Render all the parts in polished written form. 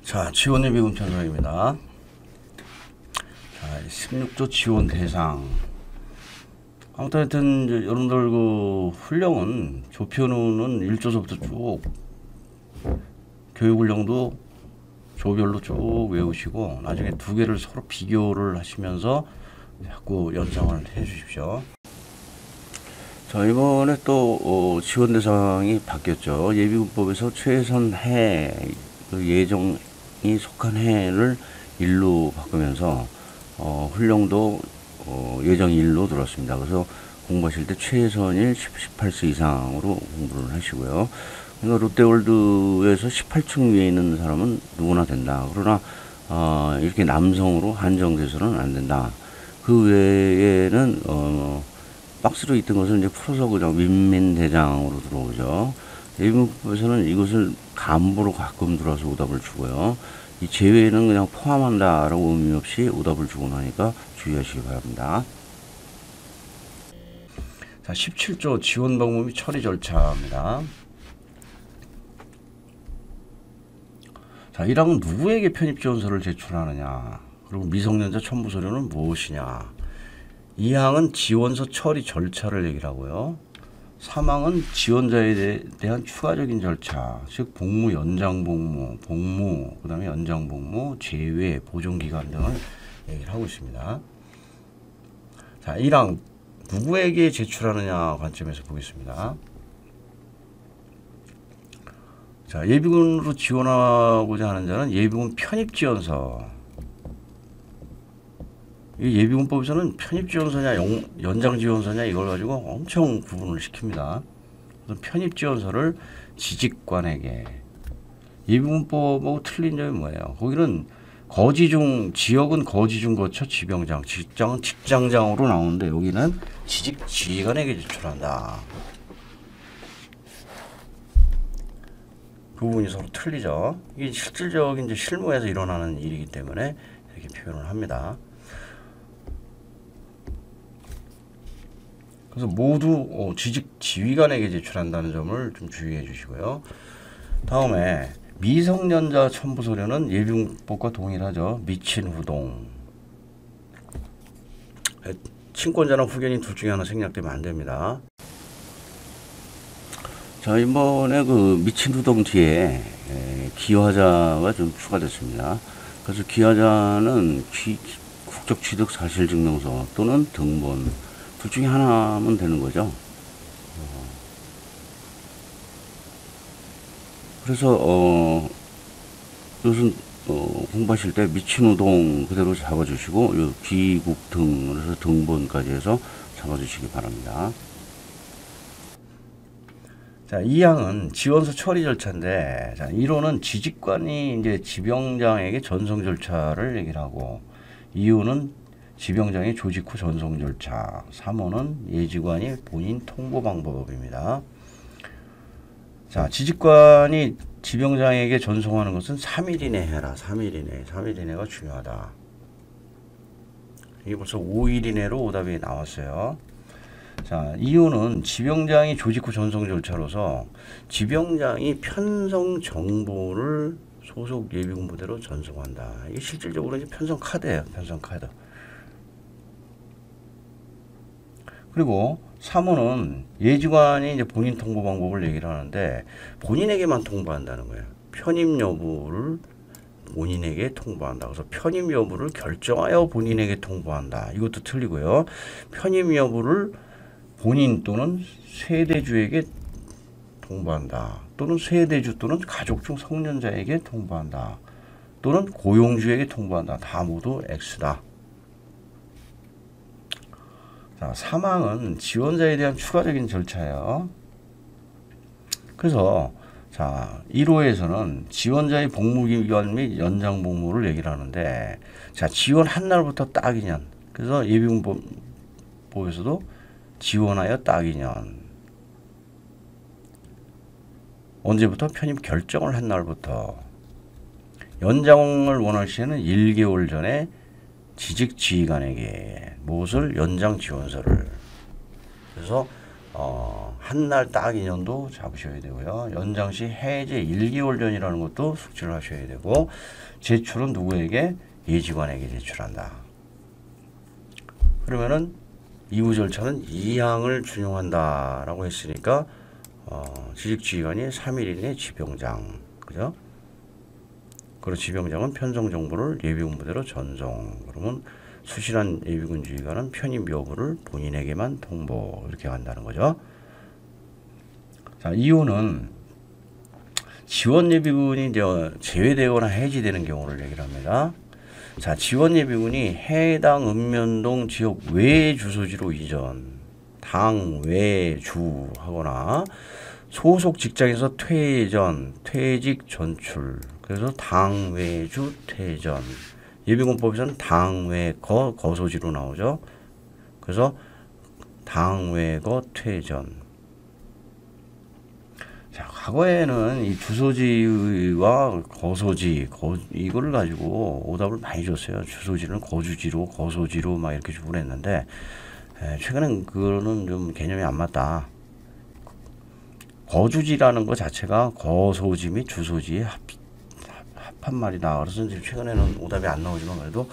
자, 지원예비군 편성입니다. 자, 16조 지원 대상. 아무튼 하여튼 여러분들 그 훈령은 조편우는 1조서부터 쭉 교육훈령도 조별로 쭉 외우시고 나중에 두 개를 서로 비교를 하시면서 자꾸 연장을 해 주십시오. 자, 이번에 또 지원 대상이 바뀌었죠. 예비군법에서 최선 해, 그 예정이 속한 해를 일로 바꾸면서 훈령도 예정 일로 들었습니다. 그래서 공부하실 때 최선일 18세 이상으로 공부를 하시고요. 그러니까 롯데월드에서 18층 위에 있는 사람은 누구나 된다. 그러나 이렇게 남성으로 한정돼서는 안 된다. 그 외에는 박스로 있던 것을 이제 풀어서 그냥 민민대장으로 들어오죠. 예비군법에서는 이것을 간부로 가끔 들어와서 오답을 주고요. 이 제외는 그냥 포함한다라고 의미 없이 오답을 주고 나니까 주의하시기 바랍니다. 자, 17조 지원 방법 및 처리 절차입니다. 자, 1항은 누구에게 편입지원서를 제출하느냐, 그리고 미성년자 첨부 서류는 무엇이냐. 2항은 지원서 처리 절차를 얘기를 하고요. 3항은 지원자에 대한 추가적인 절차, 즉 복무, 연장 복무, 그 다음에 연장 복무, 제외, 보존기간 등을 얘기를 하고 있습니다. 자, 1항 누구에게 제출하느냐 관점에서 보겠습니다. 자, 예비군으로 지원하고자 하는 자는 예비군 편입지원서. 이 예비군법에서는 편입지원서냐 연장지원서냐 이걸 가지고 엄청 구분을 시킵니다. 그래서 편입지원서를 지직관에게. 예비군법하고 틀린 점이 뭐예요? 거기는 거지중, 지역은 거지중 거처 지병장, 직장은 직장장으로 나오는데 여기는 지직지휘관에게 제출한다. 그 부분이 서로 틀리죠. 이게 실질적인 이제 실무에서 일어나는 일이기 때문에 이렇게 표현을 합니다. 그래서 모두 지직 지휘관에게 제출한다는 점을 좀 주의해 주시고요. 다음에 미성년자 첨부 서류는 예비군법과 동일하죠. 미친 후동. 친권자나 후견인 둘 중에 하나 생략되면 안 됩니다. 자, 이번에 그 미친 후동 뒤에 기화자가 좀 추가됐습니다. 그래서 기화자는 국적 취득 사실 증명서 또는 등본 둘 중에 하나면 되는 거죠. 그래서 이것은 공부하실 때 미친 우동 그대로 잡아주시고 귀국 등 그래서 등본까지 해서 잡아주시기 바랍니다. 자, 2항은 지원서 처리 절차인데, 자, 1호는 지직관이 이제 지병장에게 전송 절차를 얘기를 하고, 2호는 지병장의 조직 후 전송 절차, 3호는 예지관이 본인 통보 방법입니다. 자, 지직관이 지병장에게 전송하는 것은 3일 이내 해라. 3일 이내가 중요하다. 이게 벌써 5일 이내로 오답이 나왔어요. 자, 이유는 지병장이 조직 후 전송 절차로서 지병장이 편성 정보를 소속 예비군 부대로 전송한다. 이게 실질적으로 이제 편성 카드예요. 편성 카드. 그리고 3호는 예지관이 이제 본인 통보 방법을 얘기를 하는데 본인에게만 통보한다는 거예요. 편입 여부를 본인에게 통보한다. 그래서 편입 여부를 결정하여 본인에게 통보한다. 이것도 틀리고요. 편입 여부를 본인 또는 세대주에게 통보한다. 또는 세대주 또는 가족 중 성년자에게 통보한다. 또는 고용주에게 통보한다. 다 모두 X다. 자, 3항은 지원자에 대한 추가적인 절차예요. 그래서 자, 1호에서는 지원자의 복무기간 및 연장 복무를 얘기를 하는데, 자, 지원한 날부터 딱 2년. 그래서 예비군법에서도 지원하여 딱 2년. 언제부터? 편입 결정을 한 날부터. 연장을 원할 시에는 1개월 전에 지직 지휘관에게 무엇을? 연장 지원서를. 그래서 한 날 딱 인연도 잡으셔야 되고요. 연장 시 해제 1개월 전이라는 것도 숙지를 하셔야 되고, 제출은 누구에게? 예직원에게 제출한다. 그러면은 이후 절차는 2항을 준용한다라고 했으니까 지직지휘관이 3일 이내 지병장, 그죠? 그리고 지병장은 편성 정보를 예비군 부대로 전송. 그러면 수실한 예비군 지휘관은 편입 여부를 본인에게만 통보, 이렇게 한다는 거죠. 자, 이유는 지원 예비군이 이제 제외되거나 해지되는 경우를 얘기를 합니다. 자, 지원 예비군이 해당 읍면동 지역 외 주소지로 이전, 당 외주 하거나 소속 직장에서 퇴전, 퇴직 전출, 그래서 당 외주 퇴전. 예비군법에서는 당외거 거소지로 나오죠. 그래서 당외거 퇴전. 자, 과거에는 이 주소지와 거소지, 이거를 가지고 오답을 많이 줬어요. 주소지는 거주지로, 거소지로 막 이렇게 주고 그랬는데, 최근엔 그거는 좀 개념이 안 맞다. 거주지라는 것 자체가 거소지 및 주소지의 합한 말이다. 그래서 이제 최근에는 오답이 안 나오지만 그래도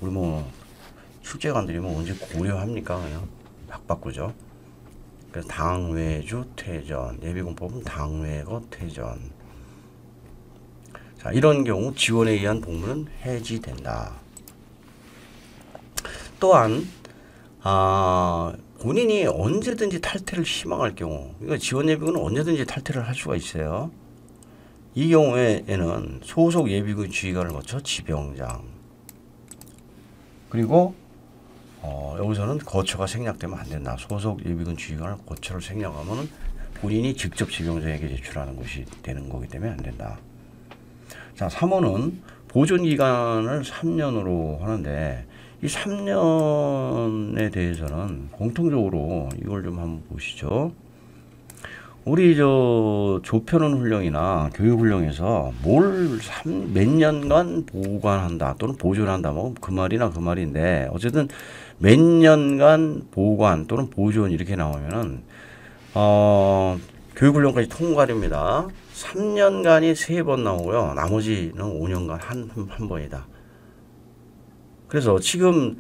우리 뭐 출제관들이 뭐 언제 고려합니까? 그냥 막 바꾸죠. 그래서 당외주 퇴전, 예비군법은 당외거 퇴전. 자, 이런 경우 지원에 의한 복무는 해지된다. 또한 본인이 언제든지 탈퇴를 희망할 경우, 그러니까 지원 예비군은 언제든지 탈퇴를 할 수가 있어요. 이 경우에는 소속 예비군 지휘관을 거쳐 지병장, 그리고 여기서는 거처가 생략되면 안 된다. 소속 예비군 지휘관을 거처를 생략하면 본인이 직접 지병장에게 제출하는 것이 되는 거기 때문에 안 된다. 자, 3호는 보존 기간을 3년으로 하는데, 이 3년에 대해서는 공통적으로 이걸 좀 한번 보시죠. 우리 조편훈 훈령이나 교육 훈령에서 몇 년간 보관한다 또는 보존한다, 뭐 그 말이나 그 말인데, 어쨌든 몇 년간 보관 또는 보존 이렇게 나오면은 교육 훈령까지 통과됩니다. 3년간이 3번 나오고요. 나머지는 5년간 한 번이다. 그래서 지금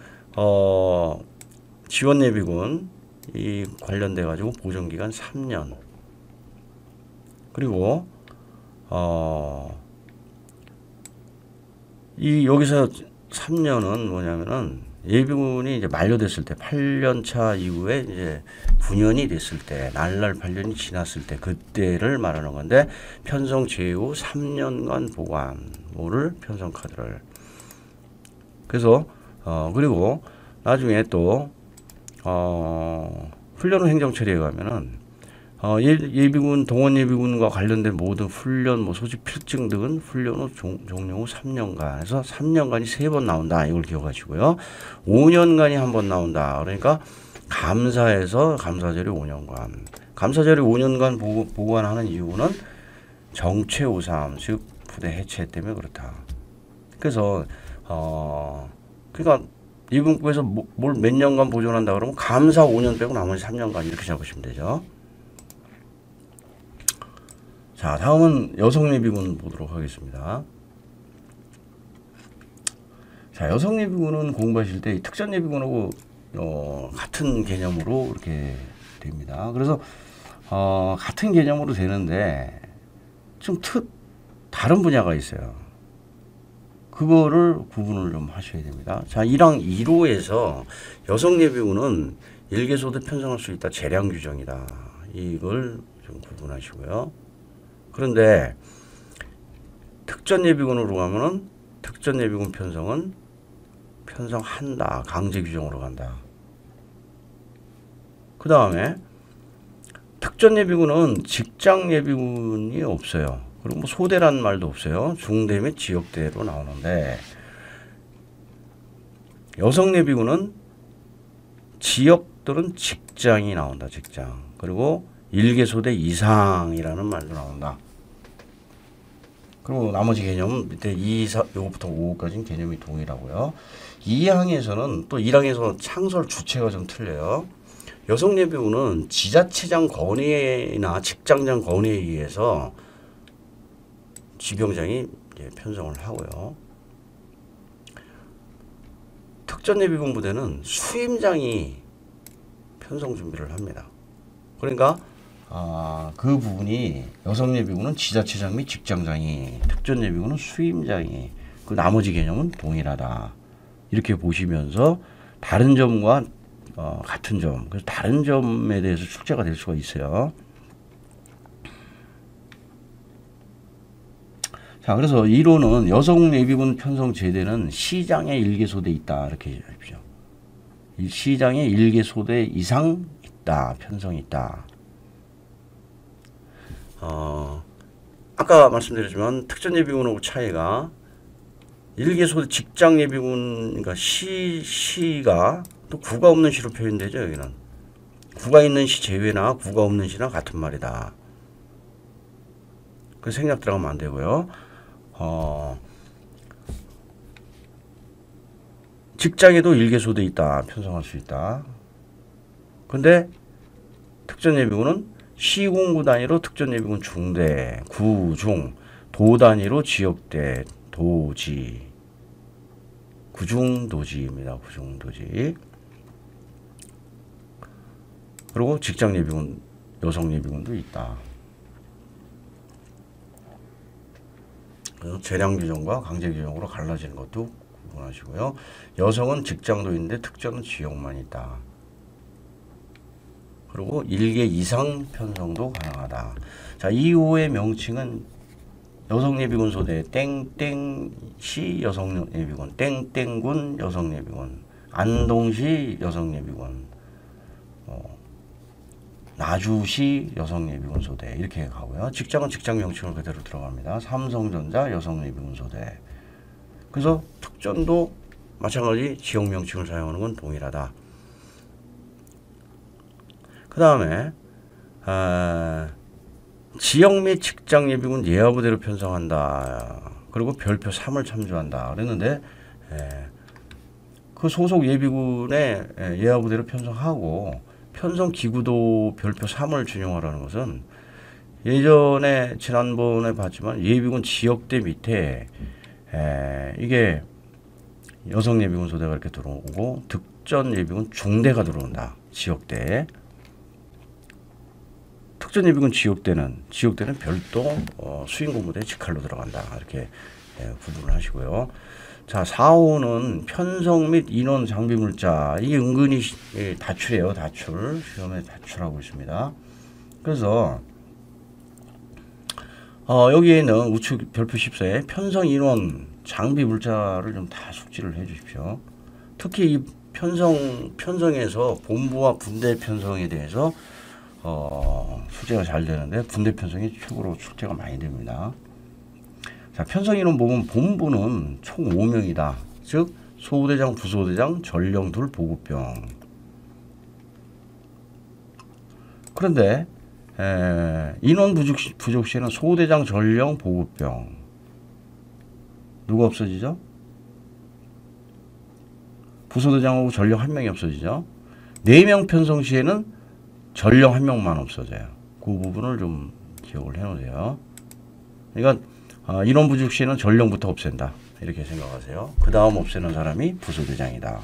지원 예비군 이 관련돼 가지고 보존 기간 3년. 그리고 이 여기서 3년은 뭐냐면은 예비군이 이제 만료됐을 때 8년 차 이후에 이제 9년이 됐을 때, 날날 8년이 지났을 때 그때를 말하는 건데, 편성 제후 3년간 보관모를 편성 카드를. 그래서 그리고 나중에 또 훈련 후 행정 처리에 가면은 예비군, 동원 예비군과 관련된 모든 훈련, 뭐 소집 필증 등은 훈련 후 종료 후 3년간 해서 3년간이 3번 나온다. 이걸 기억하시고요. 5년간이 한 번 나온다. 그러니까 감사해서 감사절이 5년간. 감사절이 5년간 보관하는 이유는 정체우상, 즉 부대 해체 때문에 그렇다. 그래서 그러니까 예비군법에서 뭘 몇 년간 보존한다 그러면 감사 5년 빼고 나머지 3년간 이렇게 잡으시면 되죠. 자, 다음은 여성 예비군 보도록 하겠습니다. 자, 여성 예비군은 공부하실 때 특전 예비군하고 같은 개념으로 이렇게 됩니다. 그래서 같은 개념으로 되는데 좀 다른 분야가 있어요. 그거를 구분을 좀 하셔야 됩니다. 자, 1항 1호에서 여성 예비군은 일개소대 편성할 수 있다. 재량 규정이다. 이걸 좀 구분하시고요. 그런데 특전 예비군으로 가면은 특전 예비군 편성은 편성한다. 강제 규정으로 간다. 그 다음에 특전 예비군은 직장 예비군이 없어요. 그리고 뭐 소대라는 말도 없어요. 중대 및 지역대로 나오는데, 여성 예비군은 지역 또는 직장이 나온다. 직장. 그리고 일개소대 이상이라는 말도 나온다. 그리고 나머지 개념은 밑에 2, 4, 요거부터 5까지는 개념이 동일하고요. 2항에서는 또 1항에서 창설 주체가 좀 틀려요. 여성 예비군은 지자체장 건의나 직장장 건의에 의해서 지병장이 편성을 하고요. 특전예비군 부대는 수임장이 편성 준비를 합니다. 그러니까 그 부분이 여성예비군은 지자체장 및 직장장이, 특전예비군은 수임장이, 그 나머지 개념은 동일하다. 이렇게 보시면서 다른 점과 같은 점, 그래서 다른 점에 대해서 출제가 될 수가 있어요. 자, 그래서 이론은 여성 예비군 편성 제대는 시장에 1개소대 있다. 이렇게 하십시오. 이 시장에 1개소대 이상 있다. 편성이 있다. 아까 말씀드렸지만 특전 예비군하고 차이가 1개소대 직장 예비군, 그러니까 시가 또 구가 없는 시로 표현되죠. 여기는 구가 있는 시 제외나 구가 없는 시나 같은 말이다. 그 생략 들어가면 안 되고요. 직장에도 1개소대 있다. 편성할 수 있다. 근데 특전예비군은 시공구 단위로 특전예비군 중대, 구, 중, 도 단위로 지역대, 도지, 구중도지입니다. 구중도지. 그리고 직장예비군, 여성예비군도 있다. 재량 규정과 강제 규정으로 갈라지는 것도 구분하시고요. 여성은 직장도 있는데 특전은 지역만 있다. 그리고 1개 이상 편성도 가능하다. 자, 이후의 명칭은 여성예비군 소대, 땡땡시 여성예비군, 땡땡군 여성예비군, 안동시 여성예비군, 나주시 여성예비군 소대 이렇게 가고요. 직장은 직장 명칭을 그대로 들어갑니다. 삼성전자 여성예비군 소대. 그래서 특전도 마찬가지 지역 명칭을 사용하는 건 동일하다. 그 다음에 지역 및 직장 예비군 예하부대로 편성한다. 그리고 별표 3을 참조한다. 그랬는데 그 소속 예비군의 예하부대로 편성하고 편성 기구도 별표 3을 준용하라는 것은 예전에 지난번에 봤지만 예비군 지역대 밑에 이게 여성 예비군 소대가 이렇게 들어오고 특전 예비군 중대가 들어온다. 지역대. 특전 예비군 지역대는 별도 수행공부대 직할로 들어간다. 이렇게 구분을 하시고요. 자, 4호는 편성 및 인원 장비 물자. 이게 은근히 다출이에요. 다출. 시험에 다출하고 있습니다. 그래서 여기에 있는 우측 별표 14에 편성 인원 장비 물자를 좀 다 숙지를 해 주십시오. 특히 이 편성에서 본부와 군대 편성에 대해서 숙제가 잘 되는데 군대 편성이 최고로 숙제가 많이 됩니다. 자, 편성 인원 보면 본부는 총 5명이다. 즉 소대장, 부소대장, 전령 둘, 보급병. 그런데 인원 부족 시에는 소대장, 전령, 보급병. 누가 없어지죠? 부소대장하고 전령 1명이 없어지죠. 4명 편성 시에는 전령 1명만 없어져요. 그 부분을 좀 기억을 해놓으세요. 그러니까 인원 부족 시에는 전령부터 없앤다. 이렇게 생각하세요. 그 다음 없애는 사람이 부소대장이다.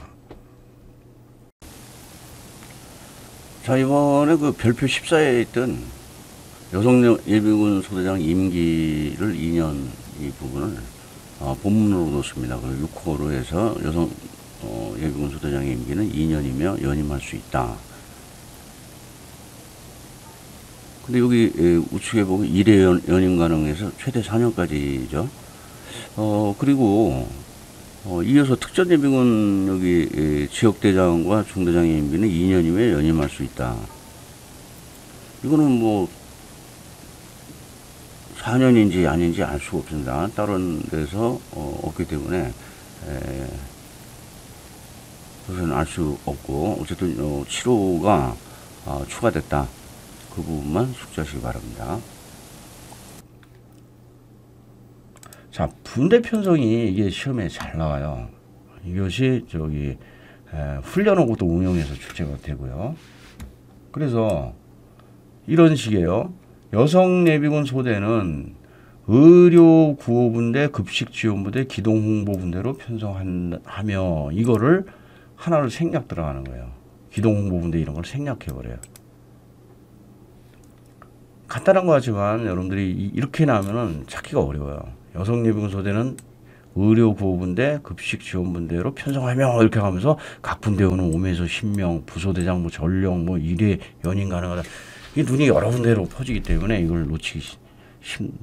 자, 이번에 그 별표 14에 있던 여성 예비군 소대장 임기를 2년 이 부분을 본문으로 놓습니다. 그리고 6호로 해서 여성 예비군 소대장의 임기는 2년이며 연임할 수 있다. 근데 여기 우측에 보면 1회 연임 가능해서 최대 4년까지죠. 그리고 이어서 특전예비군 여기 지역대장과 중대장의 임기는 2년이면 연임할 수 있다. 이거는 뭐 4년인지 아닌지 알 수가 없습니다. 다른 데서 없기 때문에 그것은 알 수 없고 어쨌든 7호가 추가됐다. 그 부분만 숙지하시기 바랍니다. 자, 분대 편성이 이게 시험에 잘 나와요. 이것이 훈련하고도 응용해서 출제가 되고요. 그래서 이런 식이에요. 여성예비군 소대는 의료구호분대, 급식지원부대, 기동홍보분대로 편성하며 이거를 하나를 생략 들어가는 거예요. 기동홍보분대 이런 걸 생략해버려요. 간단한 거 같지만 여러분들이 이렇게 나오면은 찾기가 어려워요. 여성예비군 소대는 의료구호분대, 급식지원분대로 편성하며 이렇게 하면서 각 분대원은 5에서 10명, 부소대장, 뭐 전령, 뭐 1회 연임 가능하다. 이 눈이 여러 군데로 퍼지기 때문에 이걸 놓치기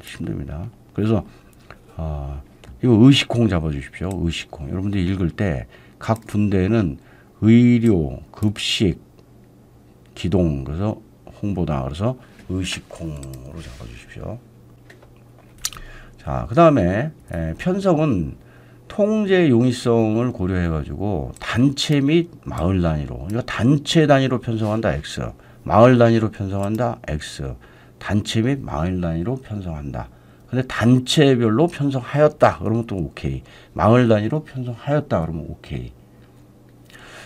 힘듭니다. 그래서 이거 의식콩 잡아주십시오. 의식콩. 여러분들이 읽을 때 각 분대는 의료, 급식, 기동, 그래서 홍보다. 그래서 의식콩으로 잡아주십시오. 자, 그 다음에 편성은 통제 용이성을 고려해가지고 단체 및 마을 단위로, 이거 단체 단위로 편성한다 X, 마을 단위로 편성한다 X, 단체 및 마을 단위로 편성한다. 근데 단체별로 편성하였다 그러면 또 오케이. 마을 단위로 편성하였다 그러면 오케이.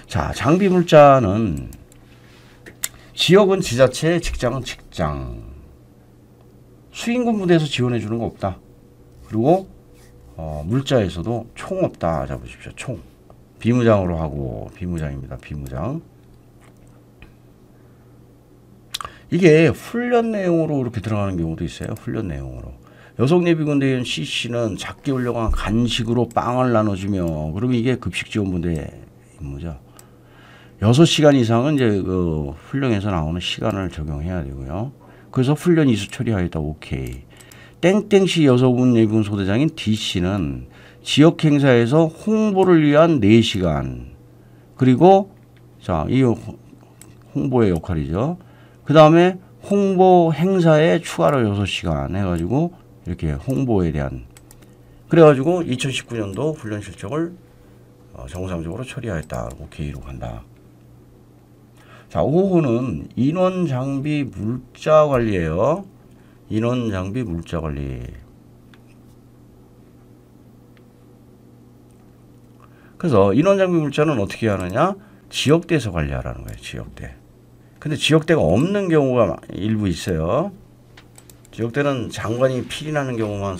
자, 장비 물자는 지역은 지자체, 직장은 직장. 수인군 부대에서 지원해 주는 거 없다. 그리고 물자에서도 총 없다 잡으십시오. 총. 비무장으로 하고 비무장입니다. 비무장. 이게 훈련 내용으로 이렇게 들어가는 경우도 있어요. 훈련 내용으로. 여성예비군대원 CC는 작게 훌륭한 간식으로 빵을 나눠주며, 그러면 이게 급식지원부대 임무죠. 6시간 이상은 이제 그 훈련에서 나오는 시간을 적용해야 되고요. 그래서 훈련 이수 처리하였다. 오케이. 땡땡시 여성예비군 소대장인 D씨는 지역 행사에서 홍보를 위한 4시간. 그리고 자, 이 홍보의 역할이죠. 그 다음에 홍보 행사에 추가로 6시간 해가지고 이렇게 홍보에 대한, 그래가지고 2019년도 훈련 실적을 정상적으로 처리하였다. 오케이로 간다. 자, 5호는 인원 장비 물자 관리예요. 인원 장비 물자 관리. 그래서 인원 장비 물자는 어떻게 하느냐? 지역대에서 관리하라는 거예요. 지역대. 근데 지역대가 없는 경우가 일부 있어요. 지역대는 장관이 필이 나는 경우만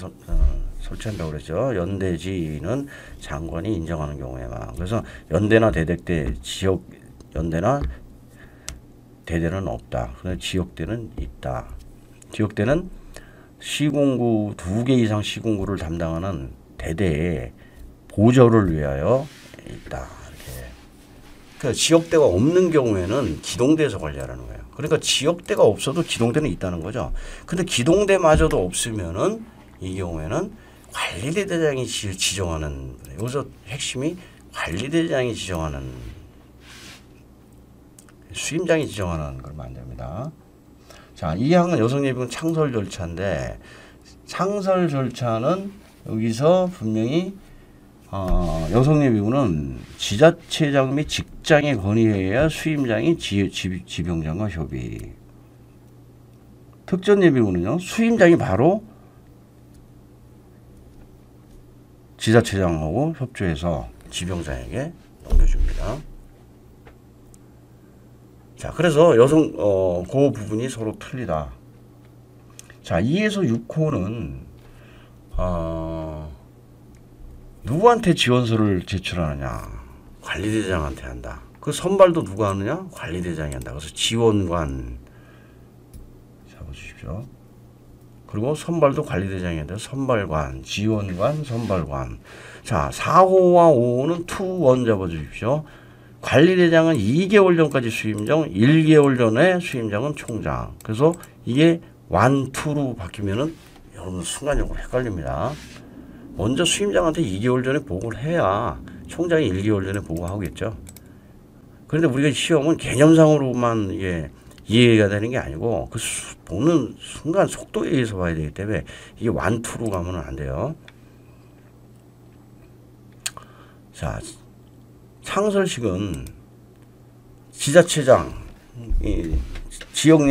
설치한다고 그랬죠. 연대지는 장관이 인정하는 경우에만. 그래서 연대나 대대대, 지역 연대나 대대는 없다. 그런데 지역대는 있다. 지역대는 시공구 2개 이상 시공구를 담당하는 대대에 보조를 위하여 있다. 이렇게. 그러니까 지역대가 없는 경우에는 기동대에서 관리하라는 거예요. 그러니까 지역대가 없어도 기동대는 있다는 거죠. 근데 기동대마저도 없으면은 이 경우에는 관리대장이 지정하는, 여기서 핵심이 관리대장이 지정하는, 수임장이 지정하는 걸 만듭니다. 자, 이 항은 여성예비군 창설 절차인데, 창설 절차는 여기서 분명히 여성예비군은 지자체장 및 직장에 건의해야 수임장이 지병장과 협의. 특전예비군은요, 수임장이 바로 지자체장하고 협조해서 지병장에게 넘겨줍니다. 자, 그래서 그 부분이 서로 틀리다. 자, 2에서 6호는 누구한테 지원서를 제출하느냐? 관리대장한테 한다. 그 선발도 누가 하느냐? 관리대장이 한다. 그래서 지원관 잡아주십시오. 그리고 선발도 관리대장이 한다. 선발관, 지원관, 선발관. 자, 4호와 5호는 투원 잡아주십시오. 관리대장은 2개월 전까지 수임장, 1개월 전에 수임장은 총장. 그래서 이게 1, 2로 바뀌면은 여러분 순간적으로 헷갈립니다. 먼저 수임장한테 2개월 전에 보고를 해야 총장이 1개월 전에 보고하겠죠. 그런데 우리가 시험은 개념상으로만 이해가 되는 게 아니고 그 보는 순간 속도에 의해서 봐야 되기 때문에 이게 1, 2로 가면 안 돼요. 자, 창설식은 지자체장, 지역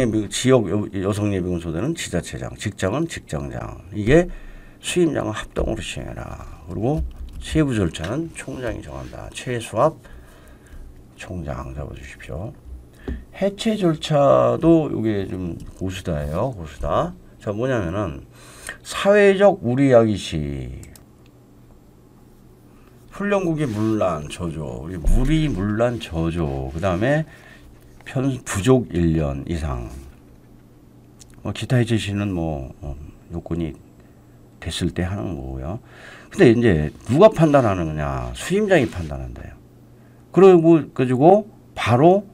여성예비군 소대는 지자체장, 직장은 직장장. 이게 수임장은 합동으로 시행해라. 그리고 세부 절차는 총장이 정한다. 최수합 총장 잡아주십시오. 해체 절차도 이게 좀 고수다예요. 고수다. 자, 뭐냐면은 사회적 우리야기 시 훈련국이 문란 저조, 우리 무리 문란 저조, 그 다음에 부족 1년 이상, 기타 해체 시는 요건이 됐을 때 하는 거고요. 근데 이제 누가 판단하는 거냐? 수임장이 판단한대요. 그리고 가지고 바로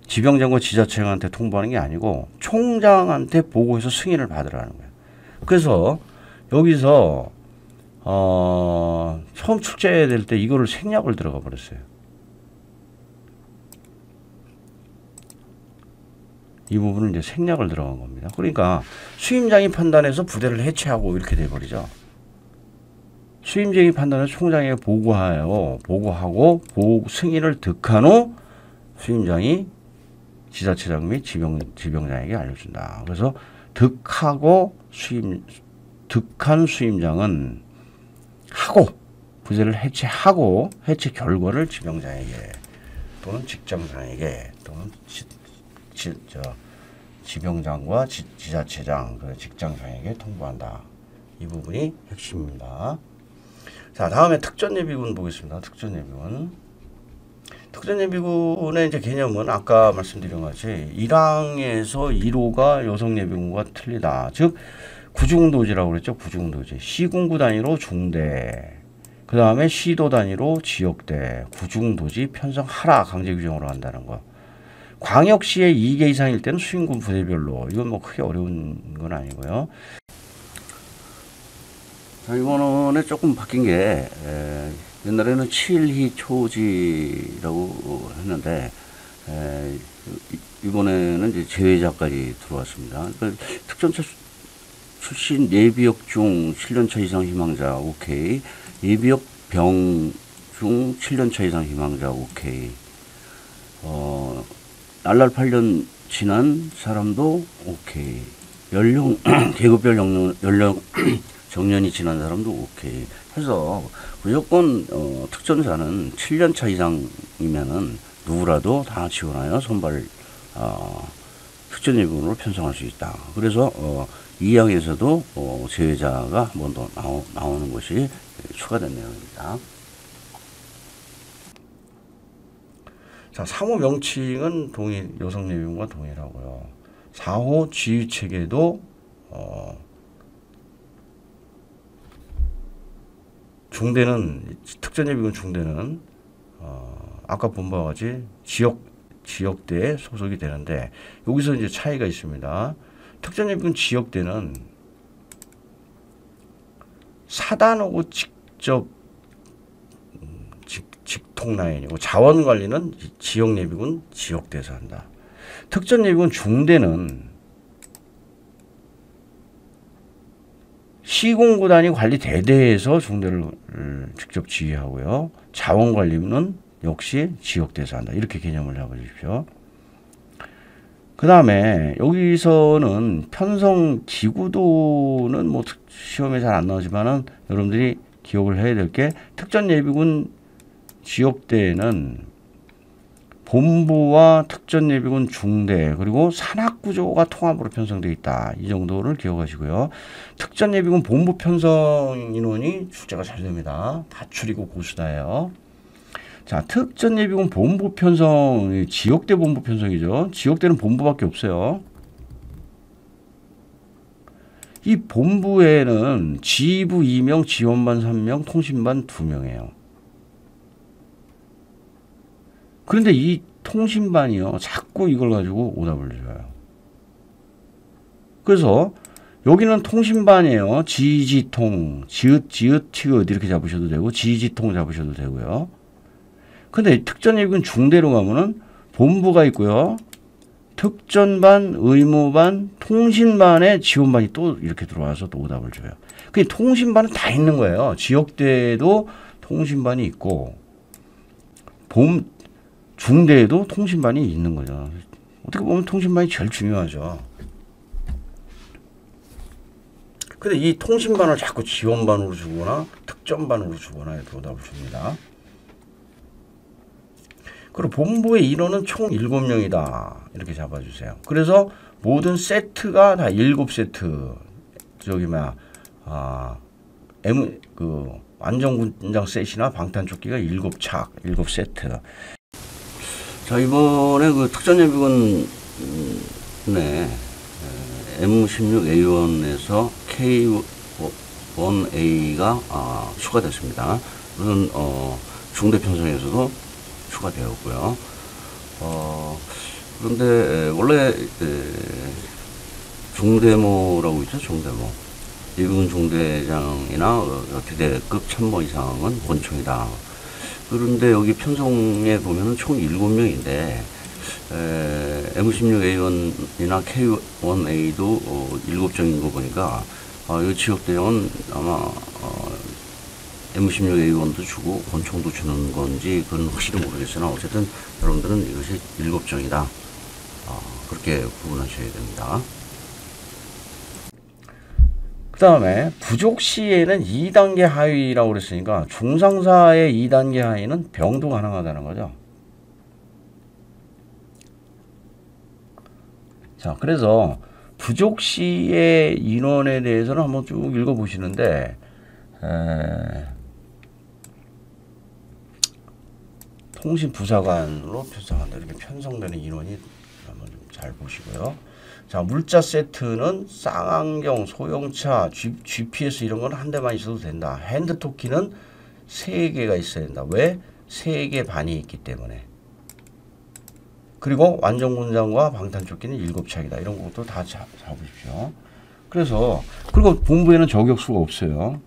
지병장과 지자체장한테 통보하는 게 아니고 총장한테 보고해서 승인을 받으라는 거예요. 그래서 여기서 처음 출제해야 될 때 이거를 생략을 들어가 버렸어요. 이 부분은 이제 생략을 들어간 겁니다. 그러니까 수임장이 판단해서 부대를 해체하고 이렇게 돼버리죠. 수임장이 판단해서 총장에게 보고하고 승인을 득한 후 수임장이 지자체장 및 지병장에게 알려준다. 그래서 득한 수임장은 부대를 해체하고 해체 결과를 지병장에게 또는 직장장에게 또는 지병장과 지자체장, 직장장에게 통보한다. 이 부분이 핵심입니다. 자, 다음에 특전예비군 보겠습니다. 특전예비군의 이제 개념은 아까 말씀드린 것이 1항에서 1호가 여성예비군과 틀리다. 즉 구중도지라고 그랬죠. 구중도지. 시군구 단위로 중대, 그 다음에 시도 단위로 지역대, 구중도지 편성하라 강제 규정으로 한다는 거. 광역시의 2개 이상일 때는 수임군 부대별로. 이건 크게 어려운 건 아니고요. 자, 이번에 조금 바뀐 게 옛날에는 7희 초지라고 했는데 이번에는 이제 제외자까지 들어왔습니다. 그러니까 특전사 출신 예비역 중 7년차 이상 희망자 오케이, 예비역 병 중 7년차 이상 희망자 오케이, 날랄 8년 지난 사람도 오케이, 연령 계급별 연령 정년이 지난 사람도 오케이 해서 무조건 특전사는 7년차 이상이면은 누구라도 다 지원하여 선발 특전예비군으로 편성할 수 있다. 그래서 2항에서도 제외자가 한 번 더 나오는 것이 추가된 내용입니다. 자, 3호 명칭은 동일, 여성예비군과 동일하고요. 4호 지휘체계도 중대는, 특전예비군 중대는 아까 본 바와 같이 지역대에 소속이 되는데 여기서 이제 차이가 있습니다. 특전예비군 지역대는 사단하고 직접 직통 라인이고 자원관리는 지역예비군 지역대에서 한다. 특전예비군 중대는 시공구단이 관리 대대에서 중대를 직접 지휘하고요. 자원관리는 역시 지역대에서 한다. 이렇게 개념을 잡아주십시오. 그 다음에 여기서는 편성 기구도는 시험에 잘 안 나오지만은 여러분들이 기억을 해야 될 게 특전예비군 지역대에는 본부와 특전예비군 중대 그리고 산악구조가 통합으로 편성되어 있다. 이 정도를 기억하시고요. 특전예비군 본부 편성 인원이 출제가 잘 됩니다. 다출이고 고수다예요. 자, 특전예비군 본부 편성, 지역대 본부 편성이죠. 지역대는 본부밖에 없어요. 이 본부에는 지휘부 2명, 지원반 3명, 통신반 2명이에요. 그런데 이 통신반이요, 자꾸 이걸 가지고 오답을 줘요. 그래서 여기는 통신반이에요. 지지통, 지읒, 티읒 이렇게 잡으셔도 되고 지지통 잡으셔도 되고요. 근데 특전예비군 중대로 가면은 본부가 있고요. 특전반, 의무반, 통신반에 지원반이 또 이렇게 들어와서 또 오답을 줘요. 그 통신반은 다 있는 거예요. 지역대에도 통신반이 있고 중대에도 통신반이 있는 거죠. 어떻게 보면 통신반이 제일 중요하죠. 근데 이 통신반을 자꾸 지원반으로 주거나 특전반으로 주거나 이렇게 오답을 줍니다. 그리고 본부의 인원은 총 7명이다. 이렇게 잡아주세요. 그래서 모든 세트가 다 7세트. 저기 뭐야, 완전군장 셋이나 방탄조끼가 7착, 7세트. 자, 이번에 그 특전예비군 M16A1에서 K1A가 추가됐습니다. 우선 중대 편성에서도 추가되었고요. 그런데 원래 중대모라고 있죠, 중대모. 예비군 중대장이나 대대급 참모 이상은 권총이다. 그런데 여기 편성에 보면은 총 7명인데 M16A1이나 K1A도 7정인 거 보니까 이 지역대장은 아마 M16A1도 주고 권총도 주는 건지 그건 확실히 모르겠으나 어쨌든 여러분들은 이것이 7정이다. 그렇게 구분하셔야 됩니다. 그 다음에 부족 시에는 2단계 하위라고 그랬으니까 중상사의 2단계 하위는 병도 가능하다는 거죠. 자, 그래서 부족 시의 인원에 대해서는 한번 쭉 읽어보시는데 통신부사관으로 편성한다. 이렇게 편성되는 인원이 한번 좀 잘 보시고요. 자, 물자 세트는 쌍안경, 소형차, GPS 이런 건 한 대만 있어도 된다. 핸드토키는 3개가 있어야 된다. 왜? 3개 반이 있기 때문에. 그리고 완전군장과 방탄조끼는 7착이다. 이런 것도 다 잡으십시오. 그리고 본부에는 저격수가 없어요.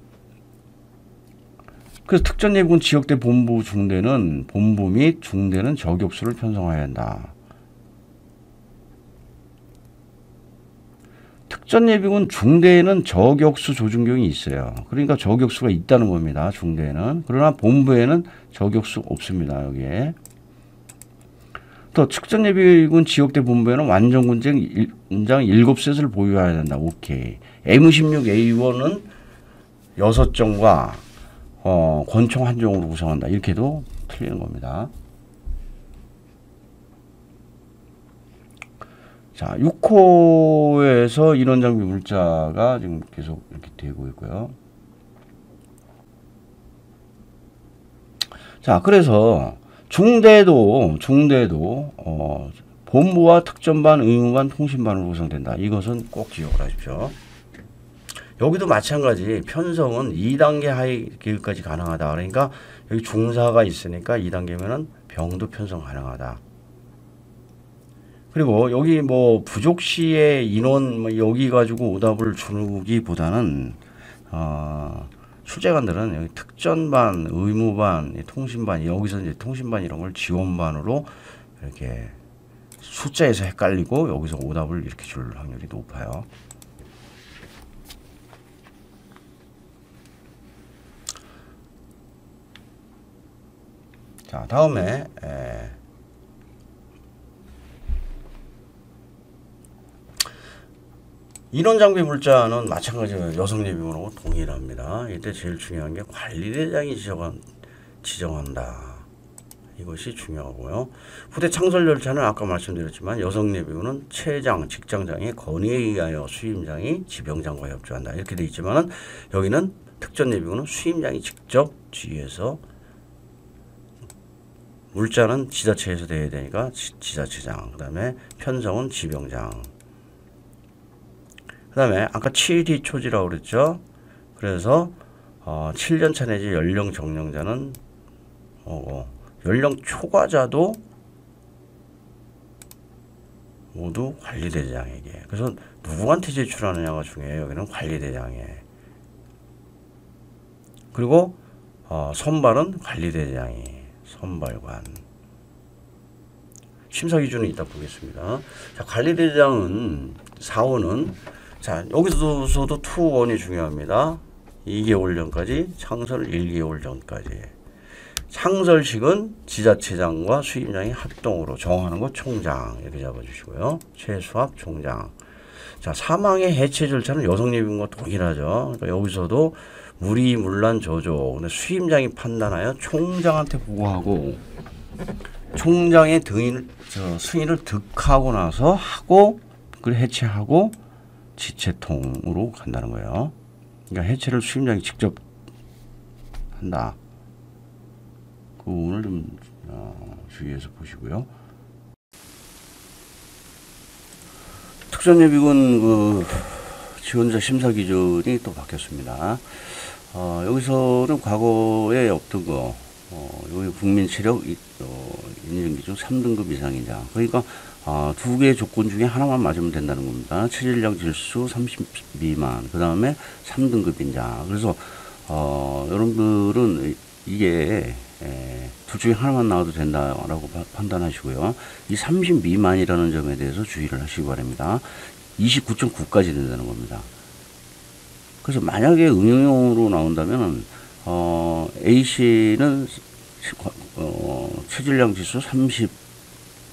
그래서 특전예비군 지역대 본부 중대는 본부 및 중대는 저격수를 편성해야 한다. 특전예비군 중대에는 저격수 조준경이 있어요. 그러니까 저격수가 있다는 겁니다. 중대에는. 그러나 본부에는 저격수 없습니다. 여기에. 또 특전예비군 지역대 본부에는 완전군장 7셋을 보유해야 된다. 오케이. M16A1은 6정과 권총 1정으로 구성한다. 이렇게도 틀리는 겁니다. 자, 6호에서 인원장비 물자가 지금 계속 이렇게 되고 있고요. 자, 그래서 중대도 본부와 특전반, 의무반, 통신반으로 구성된다. 이것은 꼭 기억을 하십시오. 여기도 마찬가지 편성은 2단계 하위 계급까지 가능하다. 그러니까 여기 중사가 있으니까 2단계면은 병도 편성 가능하다. 그리고 여기 뭐 부족시의 인원 여기 가지고 오답을 주기보다는 출제관들은 여기 특전반, 의무반, 통신반 여기서 이제 통신반 이런 걸 지원반으로 이렇게 숫자에서 헷갈리고 여기서 오답을 이렇게 줄 확률이 높아요. 자, 다음에 인원장비 물자는 마찬가지로 여성예비군하고 동일합니다. 이때 제일 중요한 게 관리대장이 지정한다. 이것이 중요하고요. 부대 창설 열차는 아까 말씀드렸지만 여성예비군은 체장, 직장장의 건의에 의하여 수임장이 지병장과 협조한다. 이렇게 돼 있지만은 여기는 특전예비군은 수임장이 직접 지휘해서 물자는 지자체에서 돼야 되니까 지자체장, 그 다음에 편성은 지병장, 그 다음에 아까 7D 초지라고 그랬죠. 그래서 7년차 내지 연령 정령자는 연령 초과자도 모두 관리대장에게. 그래서 누구한테 제출하느냐가 중요해요. 여기는 관리대장에. 그리고 선발은 관리대장이 선발관. 심사 기준은 이따 보겠습니다. 자, 관리대장은 4호는 자, 여기서도 2원이 중요합니다. 2개월 전까지, 창설 1개월 전까지. 창설식은 지자체장과 수임장이 합동으로 정하는 것 총장 이렇게 잡아주시고요. 최수합 총장. 자, 사망의 해체 절차는 여성예비군과 동일하죠. 그러니까 여기서도 무리, 문란, 저조. 근데 수임장이 판단하여 총장한테 보고하고 총장의 승인을 득하고 나서 하고 그걸 해체하고 지체통으로 간다는 거예요. 그러니까 해체를 수임장이 직접 한다. 그 부분을 좀 주의해서 보시고요. 특전예비군 그 지원자 심사 기준이 또 바뀌었습니다. 여기서는 과거에 없던 거, 여기 국민 체력 인정 기준 3등급 이상이자, 그러니까 두 개의 조건 중에 하나만 맞으면 된다는 겁니다. 체질량 질수 30 미만, 그 다음에 3등급 인자. 그래서 여러분들은 이게 둘 중에 하나만 나와도 된다라고 판단하시고요. 이 30 미만이라는 점에 대해서 주의를 하시기 바랍니다. 29.9까지 된다는 겁니다. 그래서 만약에 응용으로 나온다면 A씨는 체질량 지수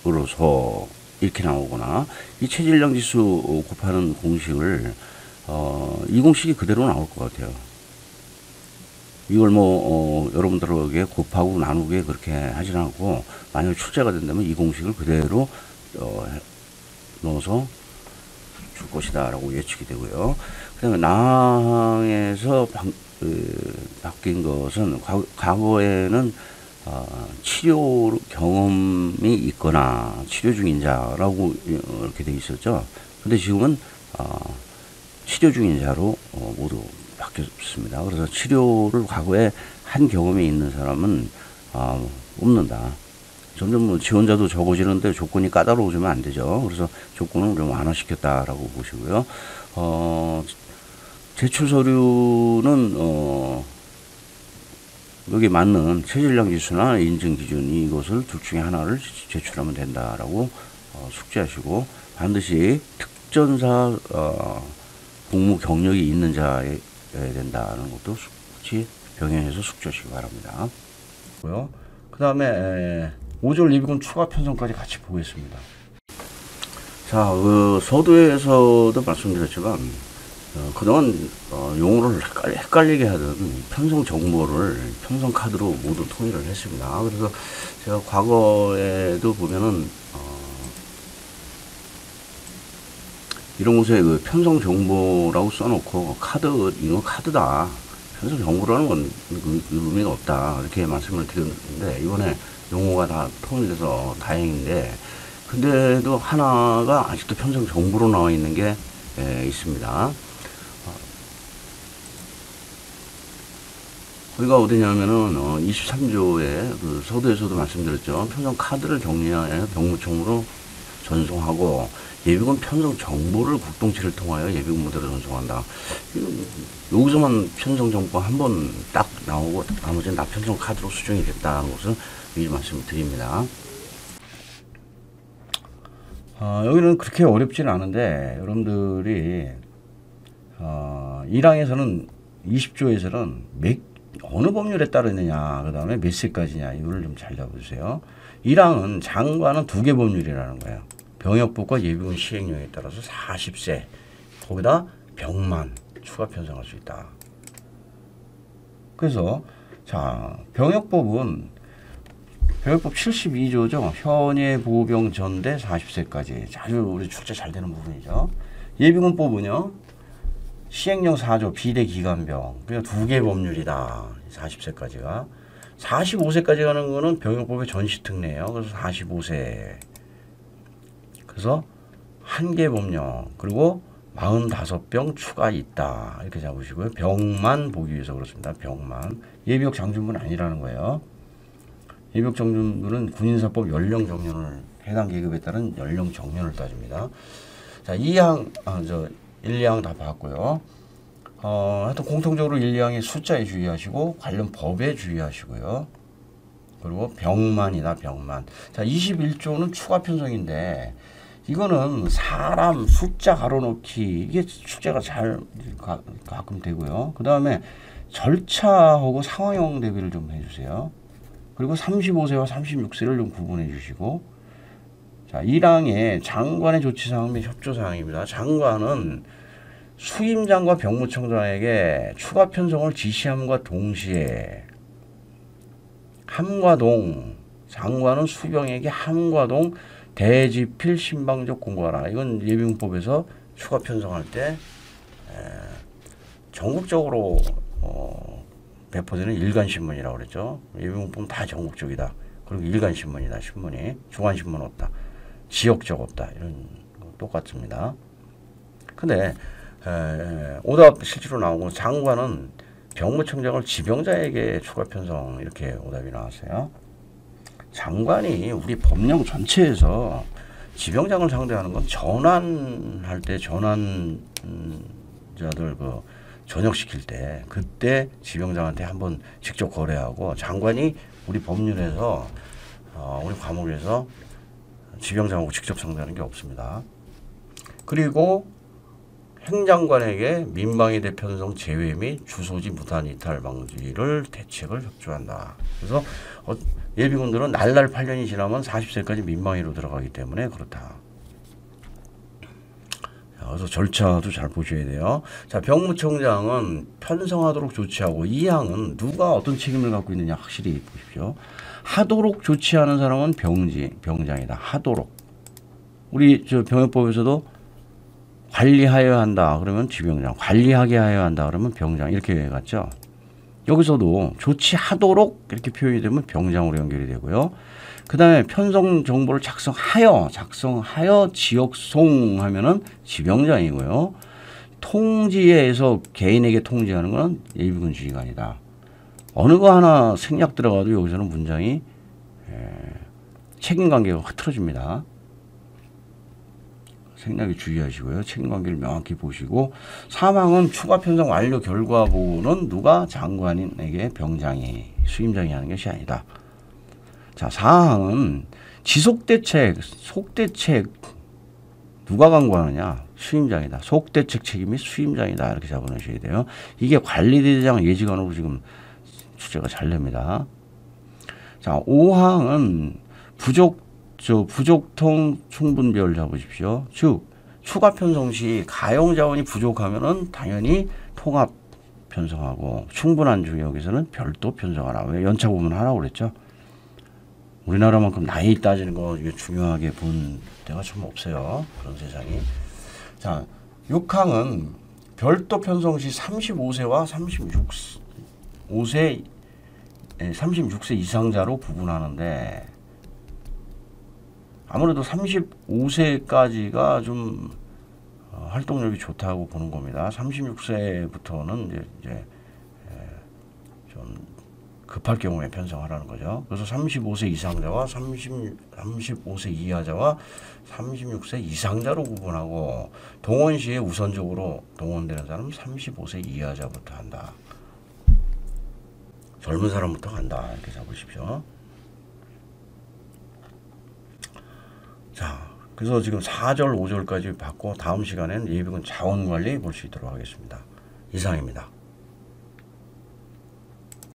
30으로서 이렇게 나오거나, 이 체질량 지수 곱하는 공식을 이 공식이 그대로 나올 것 같아요. 이걸 여러분들에게 곱하고 나누게 그렇게 하진 않고, 만약 출제가 된다면 이 공식을 그대로 넣어서 줄 것이다 라고 예측이 되고요. 그 다음에 나항에서 바뀐 것은 과거에는 치료 경험이 있거나 치료 중인 자라고 이렇게 되어 있었죠. 근데 지금은 치료 중인 자로 모두 바뀌었습니다. 그래서 치료를 과거에 한 경험이 있는 사람은 없는다. 점점 지원자도 적어지는데 조건이 까다로워지면 안 되죠. 그래서 조건을 좀 완화시켰다라고 보시고요. 제출 서류는 여기 맞는 체질량 지수나 인증 기준이 이것을 둘 중에 하나를 제출하면 된다라고 숙지하시고, 반드시 특전사 복무 경력이 있는 자여야 된다는 것도 병행해서 숙지하시기 바랍니다. 그 다음에 5절 예비군 추가 편성까지 같이 보겠습니다. 자, 서두에서도 말씀드렸지만 그동안 용어를 헷갈리게 하던 편성 정보를 편성 카드로 모두 통일을 했습니다. 그래서 제가 과거에도 보면은 이런 곳에 그 편성 정보라고 써놓고 이거 카드다, 편성 정보라는 건 의미가 없다, 이렇게 말씀을 드렸는데, 이번에 용어가 다 통일돼서 다행인데, 근데도 하나가 아직도 편성 정보로 나와 있는 게 있습니다. 거기가 어디냐면은 23조에 그 서두에서도 말씀드렸죠. 편성 카드를 격리하여 병무청으로 전송하고, 예비군 편성 정보를 국동치를 통하여 예비군 무대로 전송한다. 여기서만 편성 정보 한 번 딱 나오고 나머지는 다 편성 카드로 수정이 됐다는 것을 미리 말씀을 드립니다. 여기는 그렇게 어렵지는 않은데, 여러분들이 1항에서는 20조에서는 어느 법률에 따르느냐, 그 다음에 몇 세까지냐, 이거를 좀 잘 잡아주세요. 1항은 장관은 2개 법률이라는 거예요. 병역법과 예비군 시행령에 따라서 40세, 거기다 병만 추가 편성할 수 있다. 그래서 자, 병역법 72조죠. 현예 보병 전대 40세까지. 아주 우리 출제 잘 되는 부분이죠. 예비군법은요, 시행령 4조 비대 기간병. 그러니까 2개 법률이다. 40세까지가. 45세까지 가는 거는 병역법의 전시특례예요. 그래서 45세. 그래서 1개 법령, 그리고 45병 추가 있다, 이렇게 잡으시고요. 병만 보기 위해서 그렇습니다. 병만. 예비역 장준부는 아니라는 거예요. 예비역 장준부는 군인사법 연령 정년을, 해당 계급에 따른 연령 정년을 따집니다. 자, 2항, 1, 2항 다 봤고요. 하여튼 공통적으로 1, 2항의 숫자에 주의하시고 관련 법에 주의하시고요. 그리고 병만이다, 병만. 자, 21조는 추가 편성인데, 이거는 사람 숫자 가로넣기, 이게 숙제가 잘 가끔 되고요. 그 다음에 절차하고 상황형 대비를 좀 해주세요. 그리고 35세와 36세를 좀 구분해 주시고, 자, 1항의 장관의 조치사항 및 협조사항입니다. 장관은 수임장과 병무청장에게 추가 편성을 지시함과 동시에 함과 동 장관은 수병에게 함과동 대지필 신방적 공고하라. 이건 예비군법에서 추가 편성할 때 전국적으로 배포되는 일간신문이라고 그랬죠. 예비군법은 다 전국적이다. 그리고 일간신문이다. 신문이 중앙신문 없다. 지역적 없다. 이런 거 똑같습니다. 근데 오답 실제로 나오고 장관은 병무청장을 지병자에게 추가 편성 이렇게 오답이 나왔어요. 장관이 우리 법령 전체에서 지병장을 상대하는 건 전환할 때 전환자들 그 전역시킬 때 그때 지병장한테 한번 직접 거래하고 장관이 우리 법률에서 우리 과목에서 지병장하고 직접 상대하는 게 없습니다. 그리고 행장관에게 민방위 대편성 제외 및 주소지 무단 이탈 방지를 대책을 협조한다. 그래서 예비군들은 날날 8년이 지나면 40세까지 민방위로 들어가기 때문에 그렇다. 그래서 절차도 잘 보셔야 돼요. 자, 병무청장은 편성하도록 조치하고 이 항은 누가 어떤 책임을 갖고 있느냐 확실히 보십시오. 하도록 조치하는 사람은 병장이다. 하도록. 우리 저 병역법에서도 관리하여야 한다. 그러면 지병장. 관리하게 하여야 한다. 그러면 병장. 이렇게 갔죠. 여기서도 조치하도록 이렇게 표현이 되면 병장으로 연결이 되고요. 그 다음에 편성 정보를 작성하여 지역송하면은 지병장이고요. 통지에서 개인에게 통지하는 건 예비군 지휘관이다. 어느 거 하나 생략 들어가도 여기서는 문장이 책임관계가 흐트러집니다. 생략에 주의하시고요. 책임관계를 명확히 보시고 사망은 추가 편성 완료 결과 보고는 누가 장관에게 병장이 수임장이 하는 것이 아니다. 자, 사항은 지속대책, 속대책 누가 강구하느냐? 수임장이다. 속대책 책임이 수임장이다. 이렇게 잡아놓으셔야 돼요. 이게 관리대장 예지관으로 지금 주제가 잘 됩니다. 자, 5항은 부족통 충분별 잡으십시오. 즉 추가 편성 시 가용 자원이 부족하면은 당연히 통합 편성하고 충분한 중역에서는 별도 편성하라. 왜 연차 보면 하라고 그랬죠. 우리나라만큼 나이 따지는 거 이게 중요하게 본 데가 좀 없어요. 그런 세상이. 자, 6항은 별도 편성 시 35세와 36세 이상자로 구분하는데 아무래도 35세까지가 좀 활동력이 좋다고 보는 겁니다. 36세부터는 이제 좀 급할 경우에 편성하라는 거죠. 그래서 35세 이상자와 35세 이하자와 36세 이상자로 구분하고 동원 시에 우선적으로 동원되는 사람은 35세 이하자부터 한다. 젊은 사람부터 간다. 이렇게 잡으십시오. 자, 그래서 지금 4절, 5절까지 받고 다음 시간에는 예비군 자원관리 볼 수 있도록 하겠습니다. 이상입니다.